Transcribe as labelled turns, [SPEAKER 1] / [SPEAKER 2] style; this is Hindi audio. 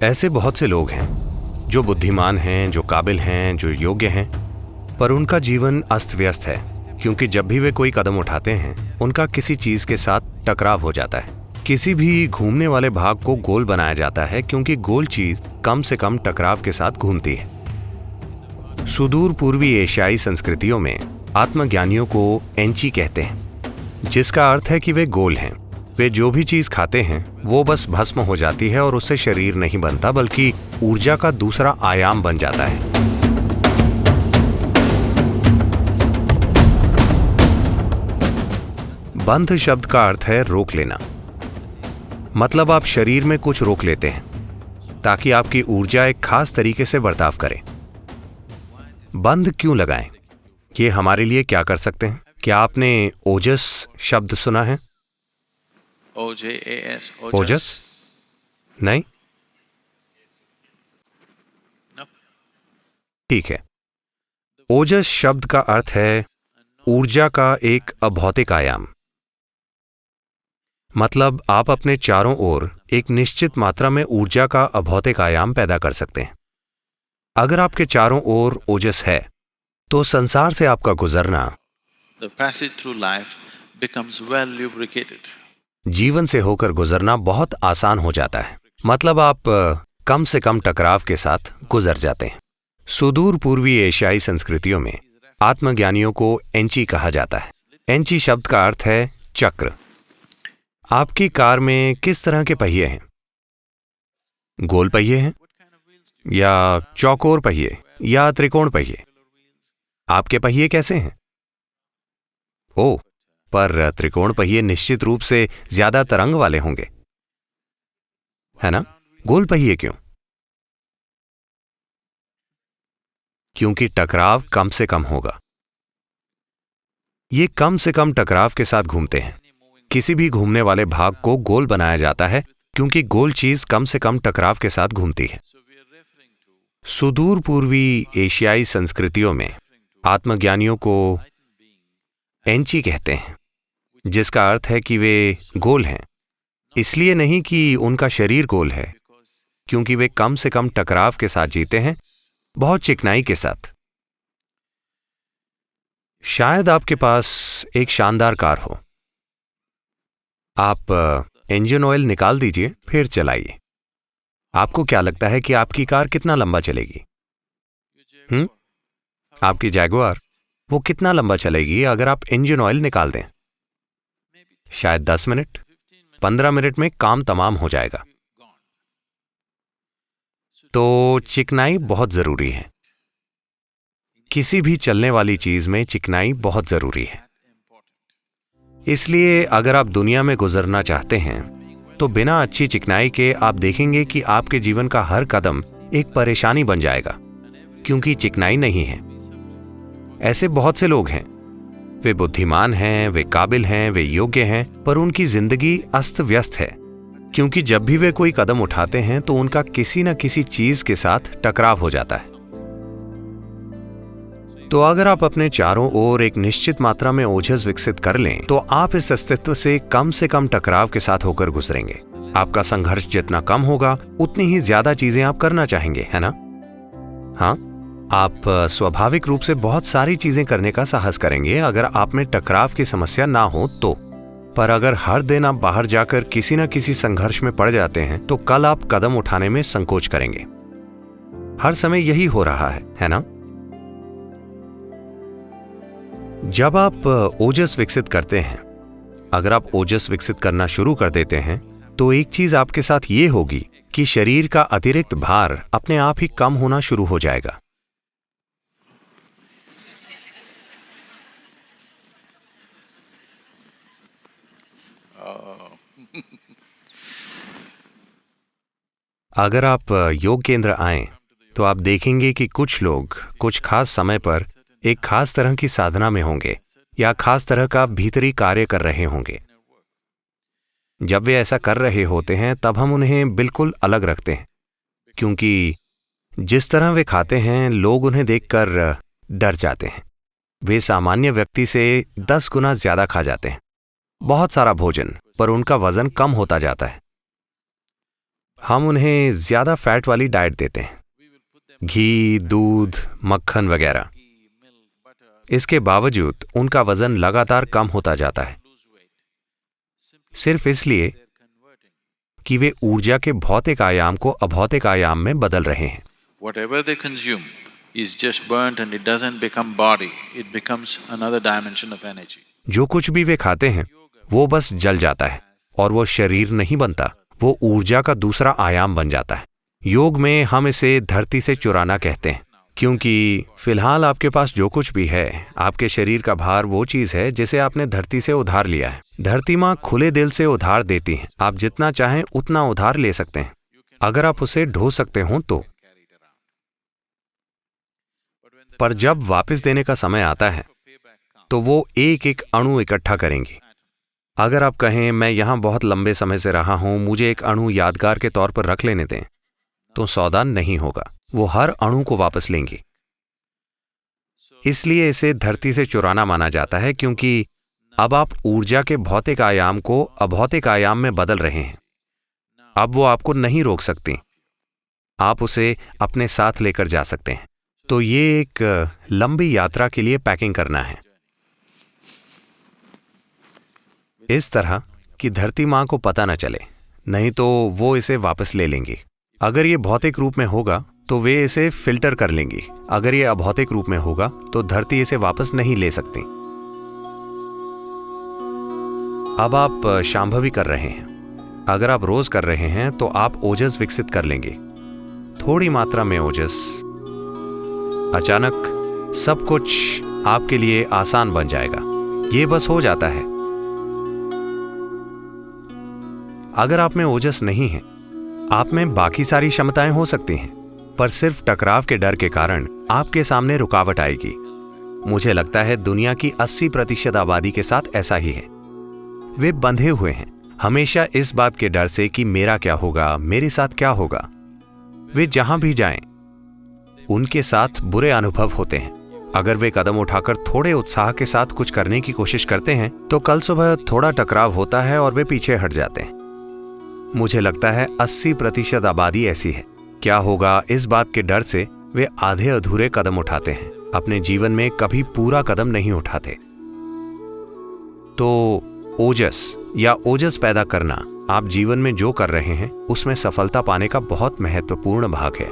[SPEAKER 1] ऐसे बहुत से लोग हैं जो बुद्धिमान हैं, जो काबिल हैं, जो योग्य हैं, पर उनका जीवन अस्त व्यस्त है क्योंकि जब भी वे कोई कदम उठाते हैं उनका किसी चीज के साथ टकराव हो जाता है। किसी भी घूमने वाले भाग को गोल बनाया जाता है क्योंकि गोल चीज कम से कम टकराव के साथ घूमती है। सुदूर पूर्वी एशियाई संस्कृतियों में आत्मज्ञानियों को एंची कहते हैं, जिसका अर्थ है कि वे गोल हैं। वे जो भी चीज खाते हैं वो बस भस्म हो जाती है और उससे शरीर नहीं बनता बल्कि ऊर्जा का दूसरा आयाम बन जाता है। बंध शब्द का अर्थ है रोक लेना। मतलब आप शरीर में कुछ रोक लेते हैं ताकि आपकी ऊर्जा एक खास तरीके से बर्ताव करे। बंध क्यों लगाएं? ये हमारे लिए क्या कर सकते हैं? क्या आपने ओजस शब्द सुना है?
[SPEAKER 2] OJAS,
[SPEAKER 1] ओजस? नहीं? ठीक है। ओजस शब्द का अर्थ है ऊर्जा का एक अभौतिक आयाम। मतलब आप अपने चारों ओर एक निश्चित मात्रा में ऊर्जा का अभौतिक आयाम पैदा कर सकते हैं। अगर आपके चारों ओर ओजस है तो संसार से आपका गुजरना,
[SPEAKER 2] the passage through life becomes well lubricated.
[SPEAKER 1] जीवन से होकर गुजरना बहुत आसान हो जाता है। मतलब आप कम से कम टकराव के साथ गुजर जाते हैं। सुदूर पूर्वी एशियाई संस्कृतियों में आत्मज्ञानियों को एंची कहा जाता है। एंची शब्द का अर्थ है चक्र। आपकी कार में किस तरह के पहिए हैं? गोल पहिए हैं या चौकोर पहिए या त्रिकोण पहिए? आपके पहिए कैसे हैं? ओह, पर त्रिकोण पहिए निश्चित रूप से ज्यादा तरंग वाले होंगे, है ना? गोल पहिए क्यों? क्योंकि टकराव कम से कम होगा। ये कम से कम टकराव के साथ घूमते हैं। किसी भी घूमने वाले भाग को गोल बनाया जाता है क्योंकि गोल चीज कम से कम टकराव के साथ घूमती है। सुदूर पूर्वी एशियाई संस्कृतियों में आत्मज्ञानियों को एंची कहते हैं, जिसका अर्थ है कि वे गोल हैं। इसलिए नहीं कि उनका शरीर गोल है, क्योंकि वे कम से कम टकराव के साथ जीते हैं, बहुत चिकनाई के साथ। शायद आपके पास एक शानदार कार हो। आप इंजन ऑयल निकाल दीजिए, फिर चलाइए। आपको क्या लगता है कि आपकी कार कितना लंबा चलेगी? आपकी जैगुआर वो कितना लंबा चलेगी अगर आप इंजन ऑयल निकाल दें? शायद 10 मिनट, 15 मिनट में काम तमाम हो जाएगा। तो चिकनाई बहुत जरूरी है। किसी भी चलने वाली चीज में चिकनाई बहुत जरूरी है। इसलिए अगर आप दुनिया में गुजरना चाहते हैं तो बिना अच्छी चिकनाई के आप देखेंगे कि आपके जीवन का हर कदम एक परेशानी बन जाएगा, क्योंकि चिकनाई नहीं है। ऐसे बहुत से लोग हैं, वे बुद्धिमान हैं, वे काबिल हैं, वे योग्य हैं, पर उनकी जिंदगी अस्त व्यस्त है क्योंकि जब भी वे कोई कदम उठाते हैं तो उनका किसी न किसी चीज के साथ टकराव हो जाता है। तो अगर आप अपने चारों ओर एक निश्चित मात्रा में ओजस विकसित कर लें तो आप इस अस्तित्व से कम टकराव के साथ होकर गुजरेंगे। आपका संघर्ष जितना कम होगा उतनी ही ज्यादा चीजें आप करना चाहेंगे, है ना? हाँ, आप स्वाभाविक रूप से बहुत सारी चीजें करने का साहस करेंगे अगर आप में टकराव की समस्या ना हो तो। पर अगर हर दिन आप बाहर जाकर किसी न किसी संघर्ष में पड़ जाते हैं तो कल आप कदम उठाने में संकोच करेंगे। हर समय यही हो रहा है ना? जब आप ओजस विकसित करते हैं, अगर आप ओजस विकसित करना शुरू कर देते हैं तो एक चीज आपके साथ ये होगी कि शरीर का अतिरिक्त भार अपने आप ही कम होना शुरू हो जाएगा। अगर आप योग केंद्र आएं तो आप देखेंगे कि कुछ लोग कुछ खास समय पर एक खास तरह की साधना में होंगे या खास तरह का भीतरी कार्य कर रहे होंगे। जब वे ऐसा कर रहे होते हैं तब हम उन्हें बिल्कुल अलग रखते हैं, क्योंकि जिस तरह वे खाते हैं लोग उन्हें देखकर डर जाते हैं। वे सामान्य व्यक्ति से 10 गुना ज्यादा खा जाते हैं, बहुत सारा भोजन, पर उनका वजन कम होता जाता है। हम उन्हें ज्यादा फैट वाली डाइट देते हैं, घी, दूध, मक्खन वगैरह। इसके बावजूद उनका वजन लगातार कम होता जाता है, सिर्फ इसलिए कि वे ऊर्जा के भौतिक आयाम को अभौतिक आयाम में बदल रहे हैं।
[SPEAKER 2] Whatever they consume is just burnt and it doesn't become body, it becomes another dimension of energy.
[SPEAKER 1] जो कुछ भी वे खाते हैं वो बस जल जाता है और वो शरीर नहीं बनता, वो ऊर्जा का दूसरा आयाम बन जाता है। योग में हम इसे धरती से चुराना कहते हैं, क्योंकि फिलहाल आपके पास जो कुछ भी है, आपके शरीर का भार वो चीज है जिसे आपने धरती से उधार लिया है। धरती माँ खुले दिल से उधार देती है, आप जितना चाहें उतना उधार ले सकते हैं, अगर आप उसे ढो सकते हो तो। पर जब वापस देने का समय आता है तो वो एक एक अणु इकट्ठा करेंगी। अगर आप कहें मैं यहां बहुत लंबे समय से रहा हूं, मुझे एक अणु यादगार के तौर पर रख लेने दें, तो सौदा नहीं होगा, वो हर अणु को वापस लेंगी। इसलिए इसे धरती से चुराना माना जाता है, क्योंकि अब आप ऊर्जा के भौतिक आयाम को अभौतिक आयाम में बदल रहे हैं। अब वो आपको नहीं रोक सकती, आप उसे अपने साथ लेकर जा सकते हैं। तो ये एक लंबी यात्रा के लिए पैकिंग करना है, इस तरह कि धरती माँ को पता न चले, नहीं तो वो इसे वापस ले लेंगी। अगर ये भौतिक रूप में होगा तो वे इसे फिल्टर कर लेंगी, अगर ये अभौतिक रूप में होगा तो धरती इसे वापस नहीं ले सकती। अब आप शांभवी कर रहे हैं, अगर आप रोज कर रहे हैं तो आप ओजस विकसित कर लेंगे, थोड़ी मात्रा में ओजस। अचानक सब कुछ आपके लिए आसान बन जाएगा, ये बस हो जाता है। अगर आप में ओजस नहीं है, आप में बाकी सारी क्षमताएं हो सकती हैं, पर सिर्फ टकराव के डर के कारण आपके सामने रुकावट आएगी। मुझे लगता है दुनिया की 80% आबादी के साथ ऐसा ही है। वे बंधे हुए हैं हमेशा इस बात के डर से कि मेरा क्या होगा, मेरे साथ क्या होगा। वे जहां भी जाएं, उनके साथ बुरे अनुभव होते हैं। अगर वे कदम उठाकर थोड़े उत्साह के साथ कुछ करने की कोशिश करते हैं तो कल सुबह थोड़ा टकराव होता है और वे पीछे हट जाते हैं। मुझे लगता है 80% आबादी ऐसी है। क्या होगा, इस बात के डर से वे आधे अधूरे कदम उठाते हैं, अपने जीवन में कभी पूरा कदम नहीं उठाते। तो ओजस या ओजस पैदा करना आप जीवन में जो कर रहे हैं उसमें सफलता पाने का बहुत महत्वपूर्ण भाग है।